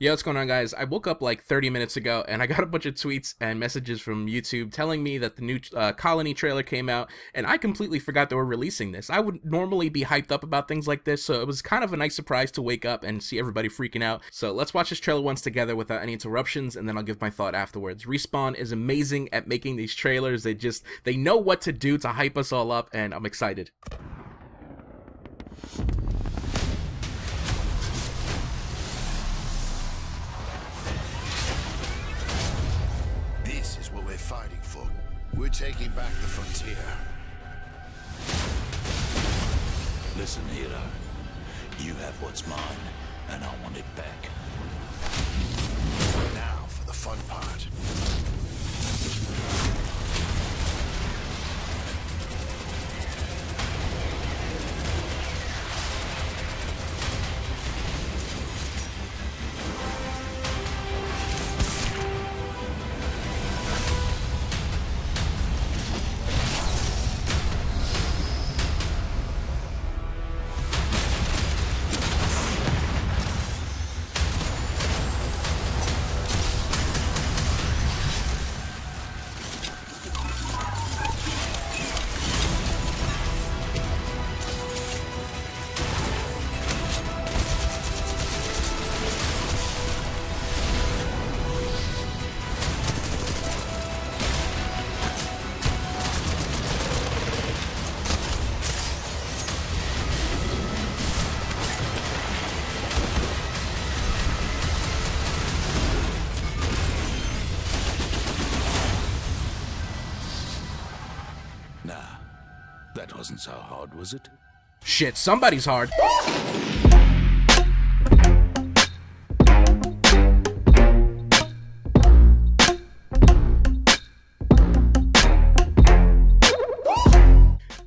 Yo, what's going on, guys? I woke up like 30 minutes ago and I got a bunch of tweets and messages from YouTube telling me that the new Colony trailer came out, and I completely forgot they were releasing this. I would normally be hyped up about things like this, so it was kind of a nice surprise to wake up and see everybody freaking out. So let's watch this trailer once together without any interruptions, and then I'll give my thought afterwards. Respawn is amazing at making these trailers. They know what to do to hype us all up, and I'm excited. This is what we're fighting for. We're taking back the frontier. Listen, hero. You have what's mine, and I want it back. Now for the fun part. Nah, that wasn't so hard, was it? Shit, somebody's hard.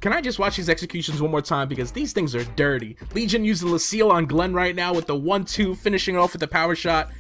Can I just watch these executions one more time, because these things are dirty. Legion using Lucille on Glenn right now with the 1-2, finishing it off with the power shot.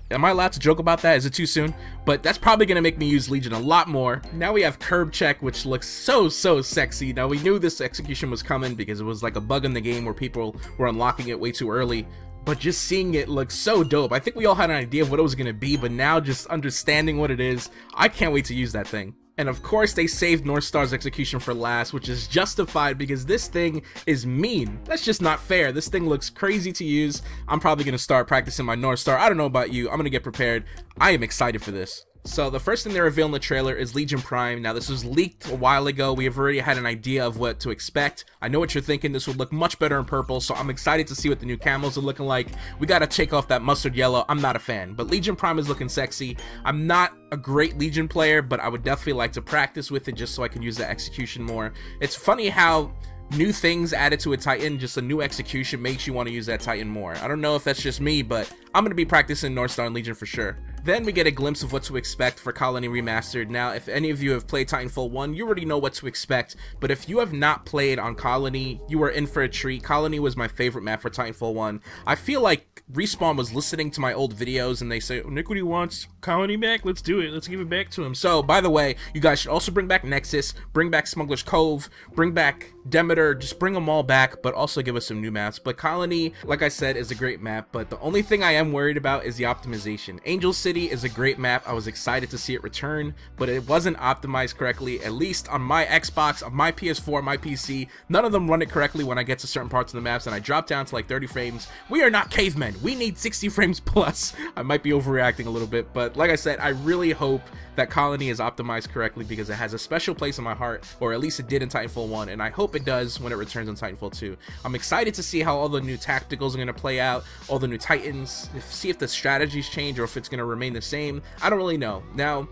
Am I allowed to joke about that? Is it too soon? But that's probably going to make me use Legion a lot more. Now we have curb check, which looks so sexy. Now we knew this execution was coming because it was like a bug in the game where people were unlocking it way too early. But just seeing it looks so dope. I think we all had an idea of what it was going to be, but now just understanding what it is, I can't wait to use that thing. And of course they saved North Star's execution for last, which is justified because this thing is mean. That's just not fair. This thing looks crazy to use. I'm probably going to start practicing my North Star. I don't know about you. I'm going to get prepared. I am excited for this. So the first thing they reveal in the trailer is Legion Prime. Now this was leaked a while ago. We have already had an idea of what to expect. I know what you're thinking. This would look much better in purple, so I'm excited to see what the new camos are looking like. We gotta take off that mustard yellow. I'm not a fan, but Legion Prime is looking sexy. I'm not a great Legion player, but I would definitely like to practice with it just so I can use the execution more. It's funny how new things added to a Titan, just a new execution, makes you want to use that Titan more. I don't know if that's just me, but I'm going to be practicing North Star and Legion for sure. Then we get a glimpse of what to expect for Colony Remastered. Now, if any of you have played Titanfall 1, you already know what to expect, but if you have not played on Colony, you are in for a treat. Colony was my favorite map for Titanfall 1. I feel like Respawn was listening to my old videos and they say, Iniquity wants Colony back, let's do it, let's give it back to him. So, by the way, you guys should also bring back Nexus, bring back Smuggler's Cove, bring back Demeter, just bring them all back, but also give us some new maps. But Colony, like I said, is a great map, but the only thing I am worried about is the optimization. Angel City is a great map. I was excited to see it return, but it wasn't optimized correctly, at least on my Xbox, on my PS4, my PC. None of them run it correctly when I get to certain parts of the maps, and I drop down to like 30 frames. We are not cavemen. We need 60 frames plus. I might be overreacting a little bit, but like I said, I really hope that Colony is optimized correctly because it has a special place in my heart, or at least it did in Titanfall 1, and I hope it does when it returns in Titanfall 2. I'm excited to see how all the new tacticals are going to play out, all the new Titans, see if the strategies change or if it's going to remain the same. I don't really know. Now,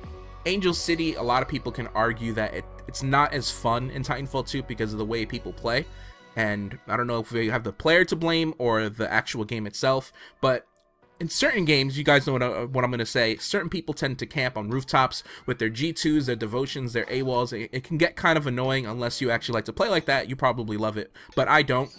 Angel City, a lot of people can argue that it's not as fun in Titanfall 2 because of the way people play, and I don't know if we have the player to blame or the actual game itself, but in certain games, you guys know what I'm going to say, certain people tend to camp on rooftops with their G2s, their devotions, their AWOLs. It can get kind of annoying unless you actually like to play like that. You probably love it, but I don't.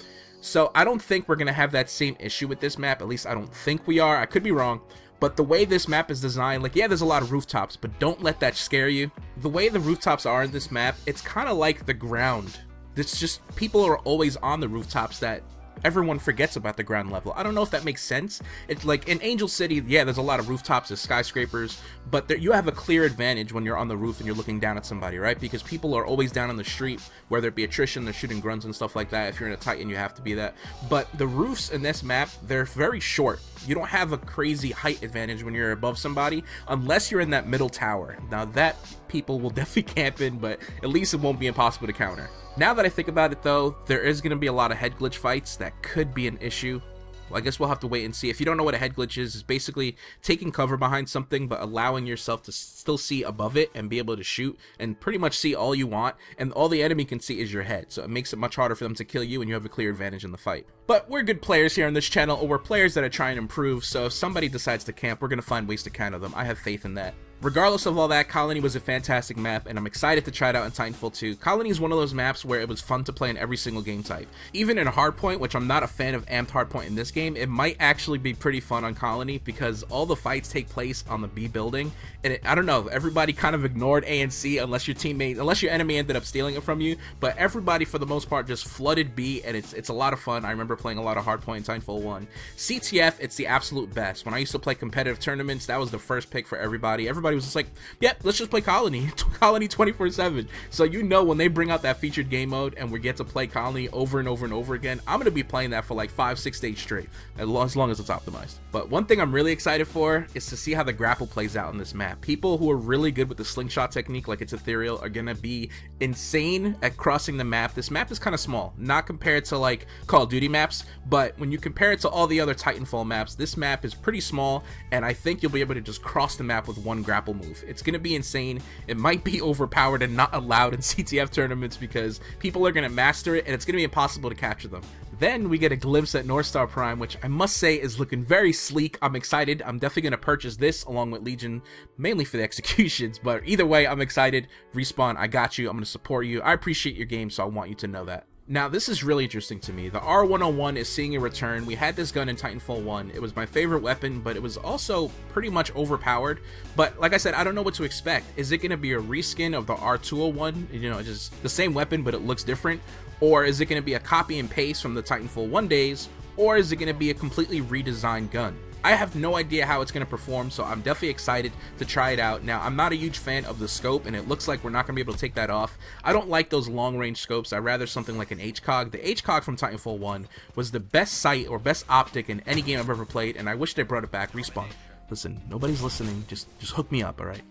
So I don't think we're going to have that same issue with this map. At least I don't think we are. I could be wrong. But the way this map is designed, like, yeah, there's a lot of rooftops, but don't let that scare you. The way the rooftops are in this map, it's kind of like the ground. It's just people are always on the rooftops that everyone forgets about the ground level. I don't know if that makes sense. It's like in Angel City, yeah, there's a lot of rooftops, there's skyscrapers, but you have a clear advantage when you're on the roof and you're looking down at somebody, right? Because people are always down on the street, whether it be attrition, they're shooting grunts and stuff like that. If you're in a Titan, you have to be that. But the roofs in this map, they're very short. You don't have a crazy height advantage when you're above somebody, unless you're in that middle tower. Now that people will definitely camp in, but at least it won't be impossible to counter. Now that I think about it though, there is going to be a lot of head glitch fights that could be an issue. Well, I guess we'll have to wait and see. If you don't know what a head glitch is, it's basically taking cover behind something but allowing yourself to still see above it and be able to shoot and pretty much see all you want, and all the enemy can see is your head, so it makes it much harder for them to kill you and you have a clear advantage in the fight. But we're good players here on this channel, or we're players that are trying to improve, so if somebody decides to camp, we're going to find ways to counter them. I have faith in that. Regardless of all that, Colony was a fantastic map, and I'm excited to try it out in Titanfall 2. Colony is one of those maps where it was fun to play in every single game type. Even in Hardpoint, which I'm not a fan of amped Hardpoint in this game, it might actually be pretty fun on Colony because all the fights take place on the B building, and I don't know, everybody kind of ignored A and C unless your enemy ended up stealing it from you, but everybody for the most part just flooded B, and it's a lot of fun. I remember playing a lot of Hardpoint in Titanfall 1. CTF, it's the absolute best. When I used to play competitive tournaments, that was the first pick for everybody. Everybody was just like, yep, let's just play Colony. Colony 24/7. So you know when they bring out that featured game mode and we get to play Colony over and over and over again, I'm going to be playing that for like 5-6 days straight, as long as it's optimized. But one thing I'm really excited for is to see how the grapple plays out in this map. People who are really good with the slingshot technique, like it's ethereal, are going to be insane at crossing the map. This map is kind of small, not compared to like Call of Duty maps, but when you compare it to all the other Titanfall maps, this map is pretty small, and I think you'll be able to just cross the map with one grapple move. It's going to be insane. It might be overpowered and not allowed in CTF tournaments because people are going to master it and it's going to be impossible to capture them. Then we get a glimpse at North Star Prime, which I must say is looking very sleek. I'm excited. I'm definitely going to purchase this along with Legion, mainly for the executions, but either way, I'm excited. Respawn, I got you. I'm going to support you. I appreciate your game, so I want you to know that. Now, this is really interesting to me. The R101 is seeing a return. We had this gun in Titanfall 1. It was my favorite weapon, but it was also pretty much overpowered. But like I said, I don't know what to expect. Is it going to be a reskin of the R201? You know, just the same weapon, but it looks different? Or is it going to be a copy and paste from the Titanfall 1 days? Or is it going to be a completely redesigned gun? I have no idea how it's going to perform, so I'm definitely excited to try it out. Now, I'm not a huge fan of the scope, and it looks like we're not going to be able to take that off. I don't like those long-range scopes. I'd rather something like an HCOG. The HCOG from Titanfall 1 was the best sight or best optic in any game I've ever played, and I wish they brought it back. Respawn. Listen, nobody's listening. Just hook me up, all right?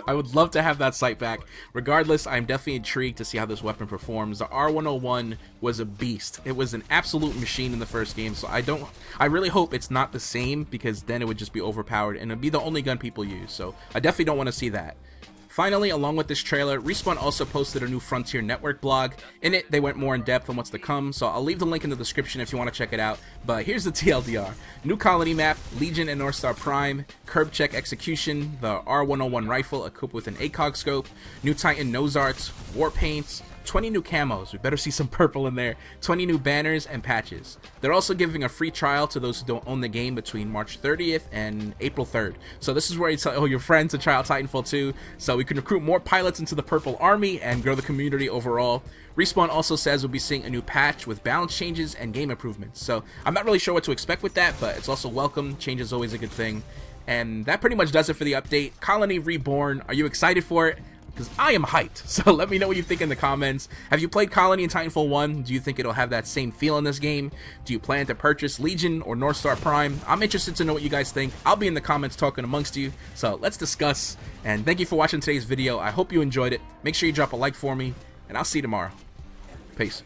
I would love to have that sight back. Regardless, I'm definitely intrigued to see how this weapon performs. The R101 was a beast. It was an absolute machine in the first game, so I really hope it's not the same, because then it would just be overpowered and it'd be the only gun people use. So I definitely don't want to see that. Finally, along with this trailer, Respawn also posted a new Frontier Network blog. In it, they went more in depth on what's to come, so I'll leave the link in the description if you want to check it out. But here's the TLDR. New Colony map, Legion and North Star Prime, curb check execution, the R101 rifle equipped with an ACOG scope, new Titan nose arts, war paints, 20 new camos, we better see some purple in there, 20 new banners and patches. They're also giving a free trial to those who don't own the game between March 30th and April 3rd. So this is where you tell all your friends to try out Titanfall 2, so we can recruit more pilots into the purple army and grow the community overall. Respawn also says we'll be seeing a new patch with balance changes and game improvements. So I'm not really sure what to expect with that, but it's also welcome. Change is always a good thing. And that pretty much does it for the update. Colony Reborn, are you excited for it? Because I am hyped, so let me know what you think in the comments. Have you played Colony in Titanfall 1? Do you think it'll have that same feel in this game? Do you plan to purchase Legion or North Star Prime? I'm interested to know what you guys think. I'll be in the comments talking amongst you, so let's discuss. And thank you for watching today's video. I hope you enjoyed it. Make sure you drop a like for me, and I'll see you tomorrow. Peace.